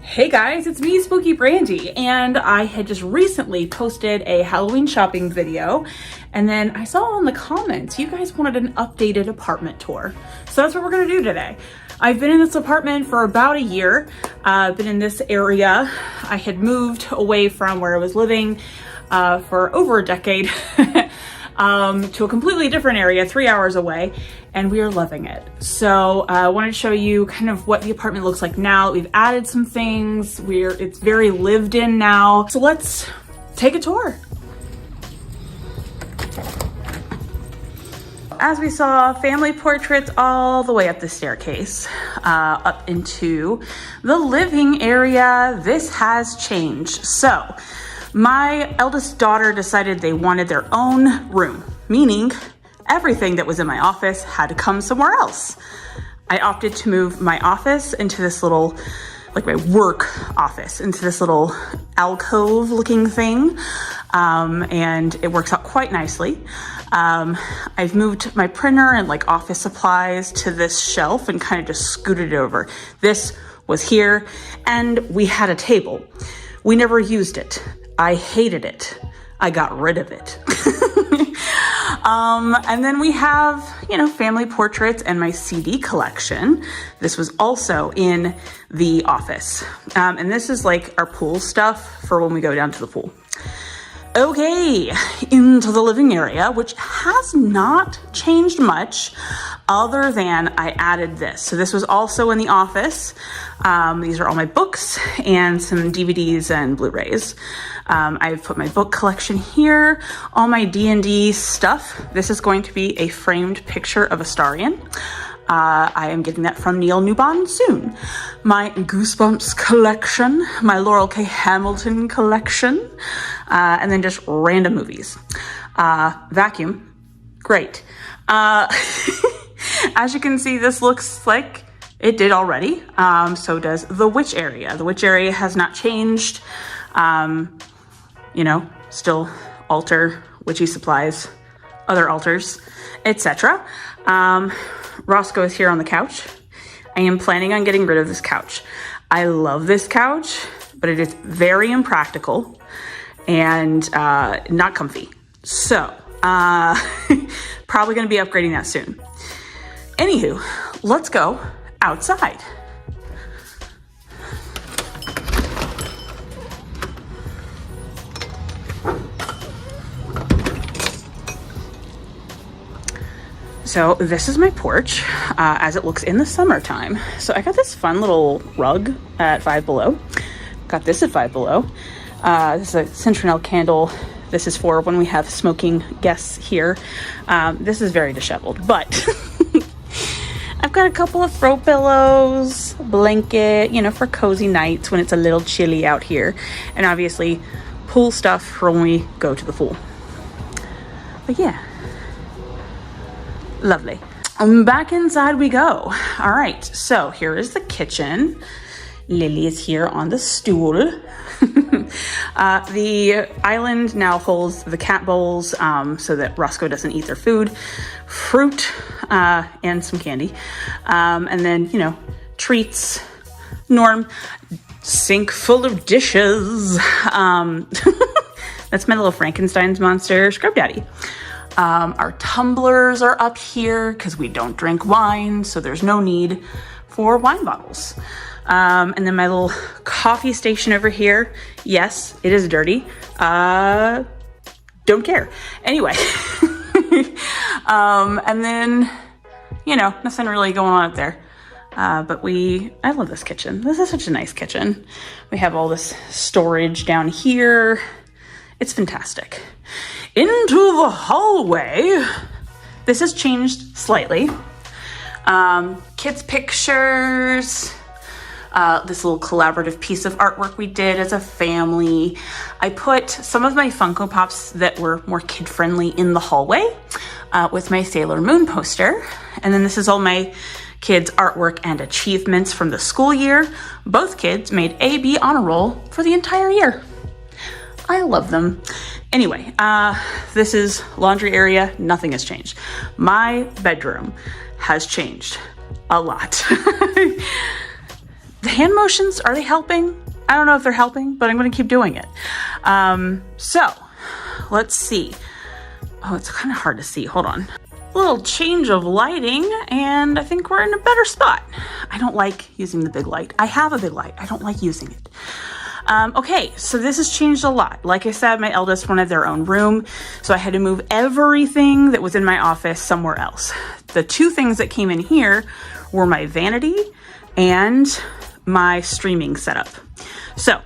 Hey guys, it's me, Spooky Brandie, and I had just recently posted a Halloween shopping video, and then I saw in the comments you guys wanted an updated apartment tour. So that's what we're gonna do today. I've been in this apartment for about a year. I've been in this area. I had moved away from where I was living for over a decade to a completely different area, 3 hours away, and we are loving it. So I wanted to show you kind of what the apartment looks like now. We've added some things. It's very lived in now. So let's take a tour. As we saw, family portraits all the way up the staircase, up into the living area. This has changed. So my eldest daughter decided they wanted their own room, meaning everything that was in my office had to come somewhere else. I opted to move my office into this little, like my work office, into this little alcove looking thing. And it works out quite nicely. I've moved my printer and like office supplies to this shelf and kind of just scooted it over. This was here and we had a table. We never used it. I hated it. I got rid of it. And then we have, family portraits and my CD collection. This was also in the office. And this is like our pool stuff for when we go down to the pool. Okay, into the living area, which has not changed much other than I added this. So this was also in the office. These are all my books and some DVDs and Blu-rays. I've put my book collection here, all my D&D stuff. This is going to be a framed picture of Astarion. I am getting that from Neil Newbon soon. My Goosebumps collection, my Laurel K. Hamilton collection, and then just random movies. Vacuum, great. As you can see, this looks like it did already. So does the witch area. The witch area has not changed. Still altar, witchy supplies, other altars, etc. Roscoe is here on the couch. I am planning on getting rid of this couch. I love this couch, but it is very impractical and not comfy. So probably gonna be upgrading that soon. Anywho, let's go outside. So this is my porch as it looks in the summertime. So I got this fun little rug at Five Below. Got this at Five Below. This is a citronelle candle. This is for when we have smoking guests here. This is very disheveled, but I've got a couple of throw pillows, blanket, for cozy nights when it's a little chilly out here. And obviously pool stuff for when we go to the pool. But yeah. Lovely. Back inside we go. All right, so here is the kitchen. Lily is here on the stool. The island now holds the cat bowls so that Roscoe doesn't eat their food, fruit, and some candy. And then, treats, Norm, sink full of dishes. That's my little Frankenstein's monster, Scrub Daddy. Our tumblers are up here because we don't drink wine, so there's no need for wine bottles. And then my little coffee station over here. Yes, it is dirty. Don't care. Anyway. And then, nothing really going on up there. But I love this kitchen. This is such a nice kitchen. We have all this storage down here. It's fantastic. Into the hallway. This has changed slightly. Kids' pictures. This little collaborative piece of artwork we did as a family. I put some of my Funko Pops that were more kid-friendly in the hallway with my Sailor Moon poster. And then this is all my kids' artwork and achievements from the school year. Both kids made A/B honor roll for the entire year. I love them. Anyway, this is laundry area. Nothing has changed. My bedroom has changed a lot. The hand motions, are they helping? I don't know if they're helping, but I'm going to keep doing it. So let's see. Oh, it's kind of hard to see. Hold on. A little change of lighting, and I think we're in a better spot. I don't like using the big light. I have a big light. I don't like using it. Okay, so this has changed a lot. Like I said, my eldest wanted their own room, so I had to move everything that was in my office somewhere else. The two things that came in here were my vanity and my streaming setup. So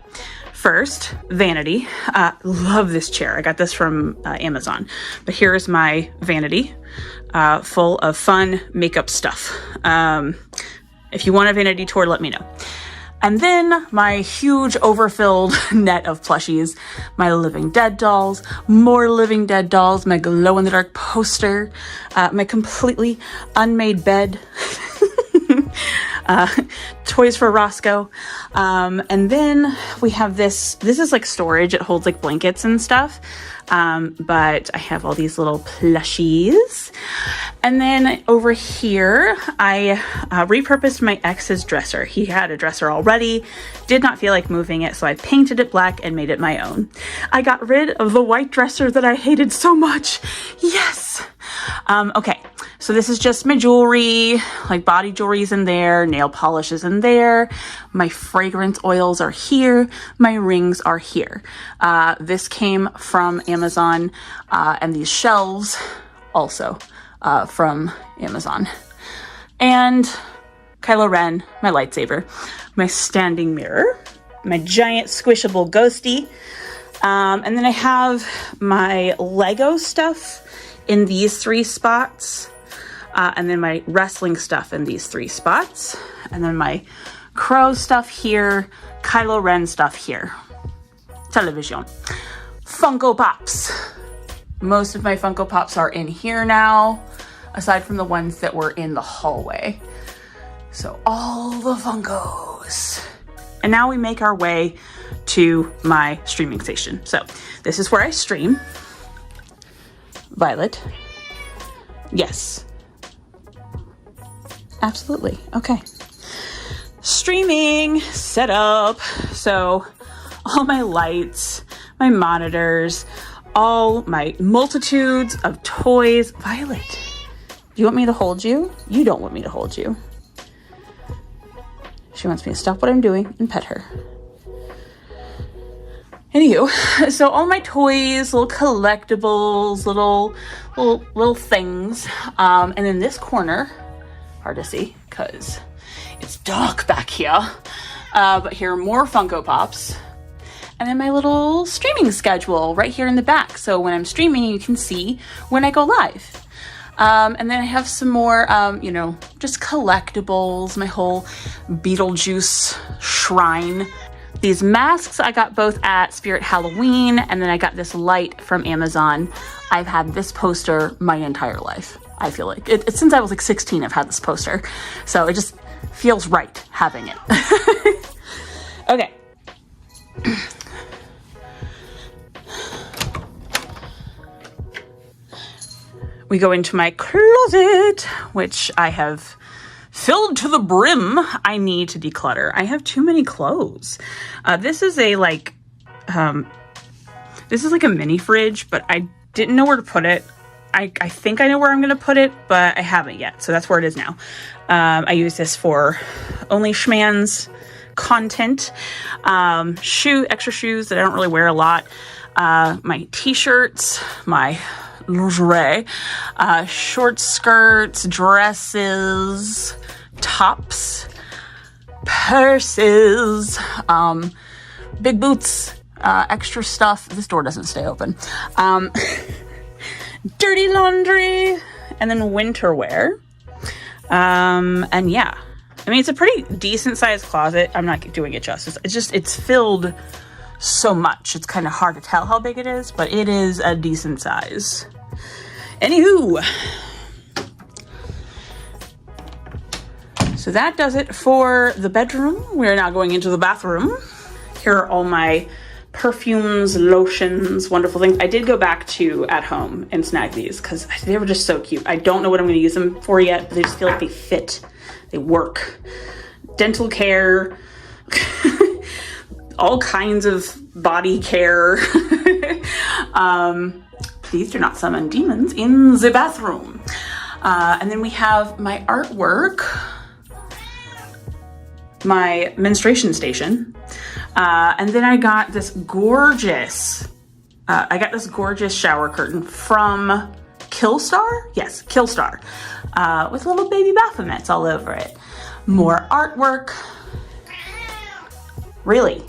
first, vanity. Love this chair. I got this from Amazon. But here's my vanity full of fun makeup stuff. If you want a vanity tour, let me know. And then my huge overfilled net of plushies, my Living Dead dolls, more Living Dead dolls, my glow-in-the-dark poster, my completely unmade bed, toys for Roscoe. And then we have this is like storage. It holds like blankets and stuff. But I have all these little plushies. And then over here, I repurposed my ex's dresser. He had a dresser already, did not feel like moving it, so I painted it black and made it my own. I got rid of the white dresser that I hated so much. Yes! Okay, so this is just my jewelry, like body jewelry's in there, nail polish is in there, my fragrance oils are here, my rings are here. This came from Amazon, and these shelves also from Amazon. And Kylo Ren, my lightsaber, my standing mirror, my giant squishable ghosty, and then I have my Lego stuff in these 3 spots, and then my wrestling stuff in these 3 spots, and then my Crow stuff here, Kylo Ren stuff here. Television. Funko Pops. Most of my Funko Pops are in here now, aside from the ones that were in the hallway. So all the Funkos. And now we make our way to my streaming station. So this is where I stream. Violet. Yes. Absolutely. Okay. Streaming setup. So all my lights, my monitors, all my multitudes of toys. Violet, do you want me to hold you? You don't want me to hold you. She wants me to stop what I'm doing and pet her. Anywho, so all my toys, little collectibles, little things. And in this corner, hard to see because it's dark back here. But here are more Funko Pops. And then my little streaming schedule right here in the back. So when I'm streaming, you can see when I go live. And then I have some more, just collectibles, my whole Beetlejuice shrine. These masks I got both at Spirit Halloween, and then I got this light from Amazon. I've had this poster my entire life. I feel like it since I was like 16, I've had this poster. So it just feels right having it. Okay. We go into my closet, which I have filled to the brim. I need to declutter. I have too many clothes. This is a mini fridge, but I didn't know where to put it. I think I know where I'm going to put it, but I haven't yet. So that's where it is now. I use this for only schmans content. Extra shoes that I don't really wear a lot. My t-shirts, my lingerie, short skirts, dresses, tops, purses, big boots, extra stuff. This door doesn't stay open. Dirty laundry, and then winter wear. And yeah, I mean, it's a pretty decent sized closet. I'm not doing it justice. It's filled so much. It's kind of hard to tell how big it is, but it is a decent size. Anywho, so that does it for the bedroom. We're now going into the bathroom. Here are all my perfumes, lotions, wonderful things. I did go back to At Home and snag these because they were just so cute. I don't know what I'm going to use them for yet, but they just feel like they fit. They work. Dental care, all kinds of body care. Please do not summon demons in the bathroom. And then we have my artwork, my menstruation station. And then I got this gorgeous, shower curtain from Killstar? Yes, Killstar, with little baby Baphomets all over it. More artwork. Really?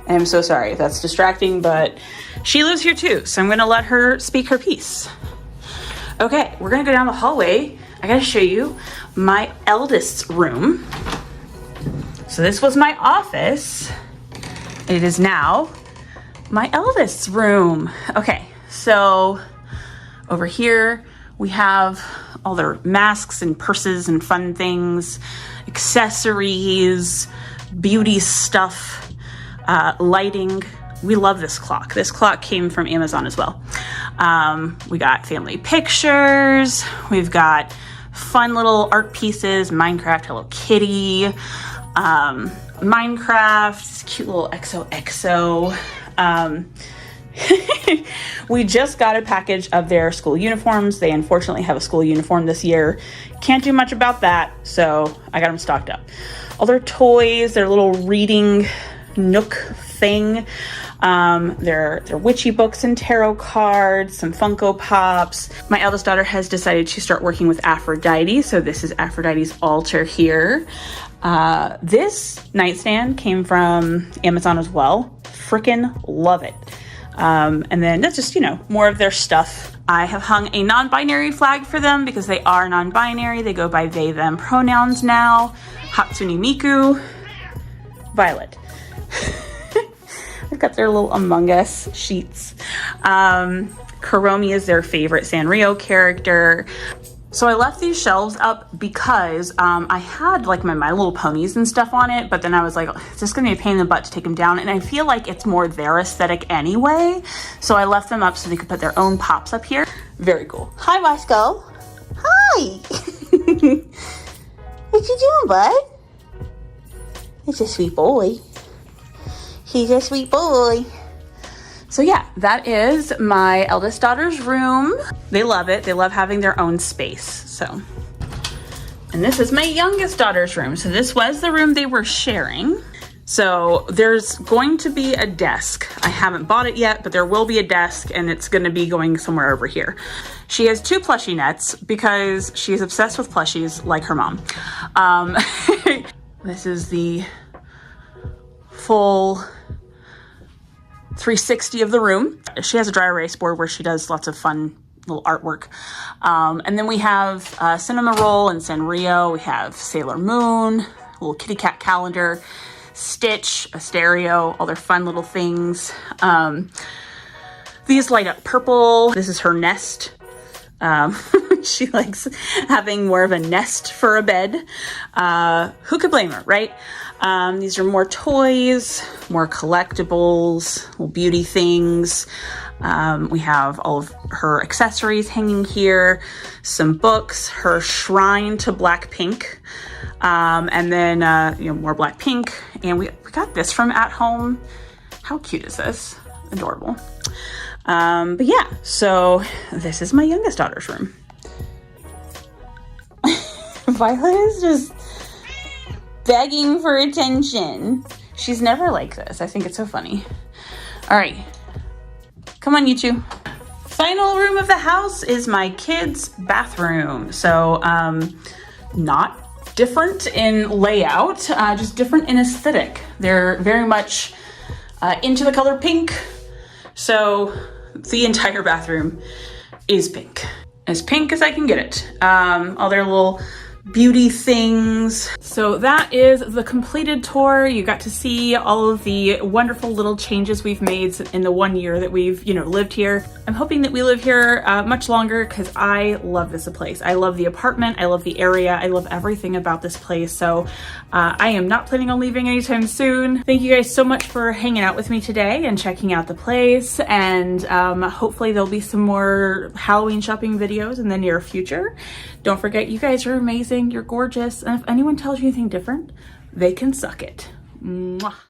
I'm so sorry if that's distracting, but she lives here too, so I'm gonna let her speak her piece. Okay, we're gonna go down the hallway. I gotta show you my eldest's room. So this was my office. It is now my eldest's room. Okay, so over here we have all their masks and purses and fun things, accessories, beauty stuff, lighting. We love this clock. This clock came from Amazon as well. We got family pictures. We've got fun little art pieces, Minecraft, Hello Kitty, Minecraft, this cute little XOXO. We just got a package of their school uniforms. They unfortunately have a school uniform this year. Can't do much about that, so I got them stocked up. All their toys, their little reading nook thing, their witchy books and tarot cards, some Funko Pops. My eldest daughter has decided to start working with Aphrodite, so this is Aphrodite's altar here. This nightstand came from Amazon as well. Frickin' love it. And then that's just, more of their stuff. I have hung a non-binary flag for them because they are non-binary. They go by they, them pronouns now. Hatsune Miku, Violet. I've got their little Among Us sheets. Kuromi is their favorite Sanrio character. So I left these shelves up because I had like my Little Ponies and stuff on it, but then I was like, it's just gonna be a pain in the butt to take them down, and I feel like it's more their aesthetic anyway, so I left them up so they could put their own pops up here. Very cool. Hi, Wasco. Hi. What you doing, bud? It's a sweet boy. He's a sweet boy. So yeah, that is my eldest daughter's room. They love it. They love having their own space. So, and this is my youngest daughter's room. So this was the room they were sharing. So there's going to be a desk. I haven't bought it yet, but there will be a desk, and it's going to be going somewhere over here. She has 2 plushie nets because she's obsessed with plushies like her mom. This is the full 360 of the room. She has a dry erase board where she does lots of fun little artwork. And then we have Cinema Roll and Sanrio. We have Sailor Moon, a little kitty cat calendar, Stitch, a stereo, all their fun little things. These light up purple. This is her nest. She likes having more of a nest for a bed. Who could blame her, right? These are more toys, more collectibles, little beauty ththings. We have all of her accessories hanging here, some books, her shrine to Blackpink, and then more Blackpink. And we got this from At Home. How cute is this? Adorable. But yeah, so this is my youngest daughter's room. Violet is just begging for attention. She's never like this. I think it's so funny. All right, come on, you two. Final room of the house is my kids' bathroom. So not different in layout, just different in aesthetic. They're very much into the color pink. So the entire bathroom is pink. As pink as I can get it. All their little beauty things. So that is the completed tour. You got to see all of the wonderful little changes we've made in the 1 year that we've, lived here. I'm hoping that we live here much longer because I love this place. I love the apartment. I love the area. I love everything about this place. So I am not planning on leaving anytime soon. Thank you guys so much for hanging out with me today and checking out the place. And hopefully there'll be some more Halloween shopping videos in the near future. Don't forget, you guys are amazing. You're gorgeous. And if anyone tells you anything different, they can suck it. Mwah.